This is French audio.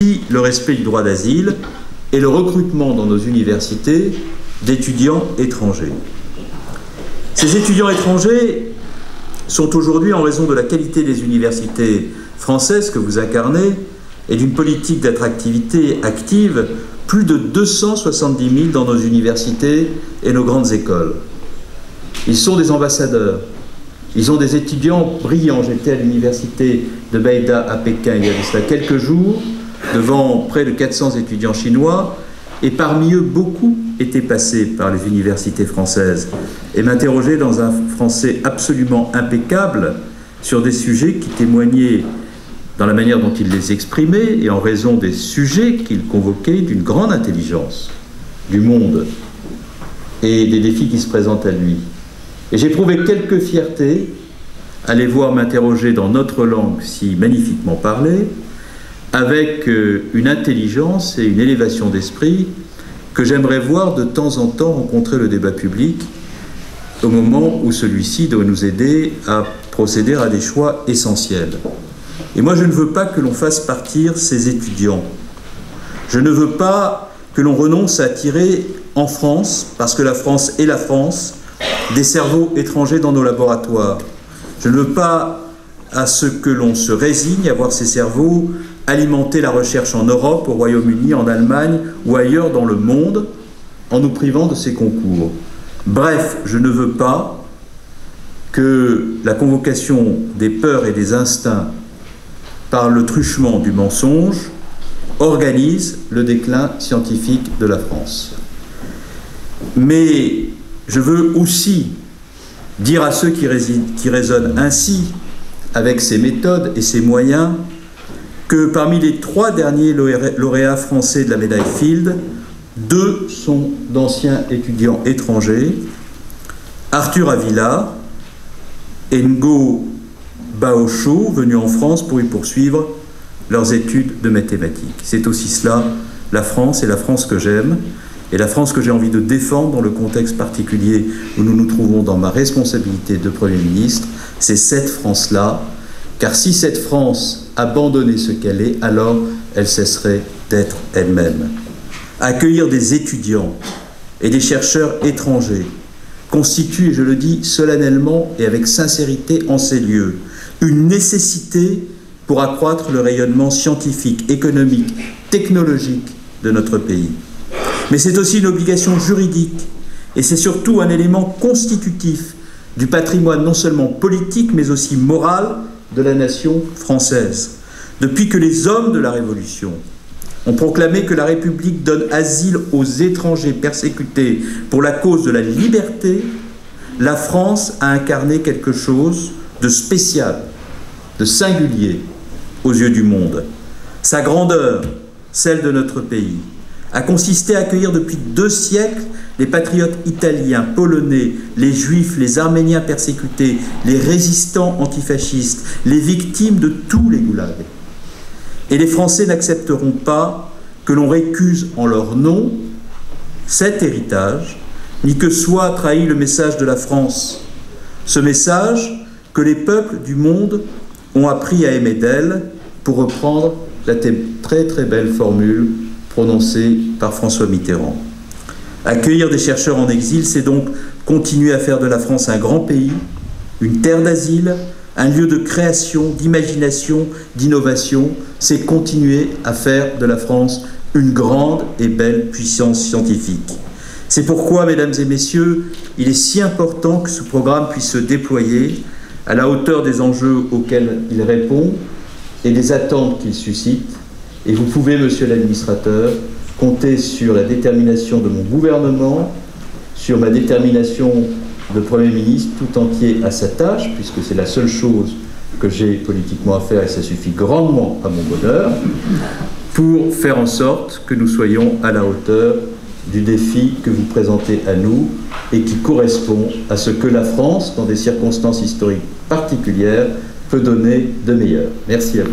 le respect du droit d'asile et le recrutement dans nos universités d'étudiants étrangers. Ces étudiants étrangers sont aujourd'hui, en raison de la qualité des universités françaises que vous incarnez et d'une politique d'attractivité active, plus de 270 000 dans nos universités et nos grandes écoles. Ils sont des ambassadeurs, ils sont des étudiants brillants. J'étais à l'université de Beida à Pékin il y a de cela quelques jours, devant près de 400 étudiants chinois, et parmi eux, beaucoup étaient passés par les universités françaises et m'interrogeaient dans un français absolument impeccable sur des sujets qui témoignaient, dans la manière dont ils les exprimaient et en raison des sujets qu'ils convoquaient, d'une grande intelligence du monde et des défis qui se présentent à lui. Et j'éprouvais quelque fierté à les voir m'interroger dans notre langue si magnifiquement parlée, avec une intelligence et une élévation d'esprit que j'aimerais voir de temps en temps rencontrer le débat public au moment où celui-ci doit nous aider à procéder à des choix essentiels. Et moi, je ne veux pas que l'on fasse partir ces étudiants. Je ne veux pas que l'on renonce à attirer en France, parce que la France est la France, des cerveaux étrangers dans nos laboratoires. Je ne veux pas à ce que l'on se résigne à voir ces cerveaux alimenter la recherche en Europe, au Royaume-Uni, en Allemagne ou ailleurs dans le monde, en nous privant de ces concours. Bref, je ne veux pas que la convocation des peurs et des instincts par le truchement du mensonge organise le déclin scientifique de la France. Mais je veux aussi dire à ceux qui raisonnent ainsi, avec ces méthodes et ces moyens, que parmi les 3 derniers lauréats français de la médaille Fields, 2 sont d'anciens étudiants étrangers, Arthur Avila et Ngo Baocho, venus en France pour y poursuivre leurs études de mathématiques. C'est aussi cela, la France, et la France que j'aime, et la France que j'ai envie de défendre dans le contexte particulier où nous nous trouvons dans ma responsabilité de Premier ministre. C'est cette France-là, car si cette France abandonnait ce qu'elle est, alors elle cesserait d'être elle-même. Accueillir des étudiants et des chercheurs étrangers constitue, et je le dis solennellement et avec sincérité en ces lieux, une nécessité pour accroître le rayonnement scientifique, économique, technologique de notre pays. Mais c'est aussi une obligation juridique, et c'est surtout un élément constitutif du patrimoine non seulement politique, mais aussi moral de la nation française. Depuis que les hommes de la Révolution ont proclamé que la République donne asile aux étrangers persécutés pour la cause de la liberté, la France a incarné quelque chose de spécial, de singulier aux yeux du monde. Sa grandeur, celle de notre pays, a consisté à accueillir depuis 2 siècles les patriotes italiens, polonais, les juifs, les arméniens persécutés, les résistants antifascistes, les victimes de tous les goulags. Et les Français n'accepteront pas que l'on récuse en leur nom cet héritage, ni que soit trahi le message de la France, ce message que les peuples du monde ont appris à aimer d'elle, pour reprendre la très très belle formule prononcée par François Mitterrand. Accueillir des chercheurs en exil, c'est donc continuer à faire de la France un grand pays, une terre d'asile, un lieu de création, d'imagination, d'innovation. C'est continuer à faire de la France une grande et belle puissance scientifique. C'est pourquoi, mesdames et messieurs, il est si important que ce programme puisse se déployer à la hauteur des enjeux auxquels il répond et des attentes qu'il suscite. Et vous pouvez, monsieur l'administrateur, compter sur la détermination de mon gouvernement, sur ma détermination de Premier ministre tout entier à sa tâche, puisque c'est la seule chose que j'ai politiquement à faire et ça suffit grandement à mon bonheur, pour faire en sorte que nous soyons à la hauteur du défi que vous présentez à nous et qui correspond à ce que la France, dans des circonstances historiques particulières, peut donner de meilleur. Merci à vous.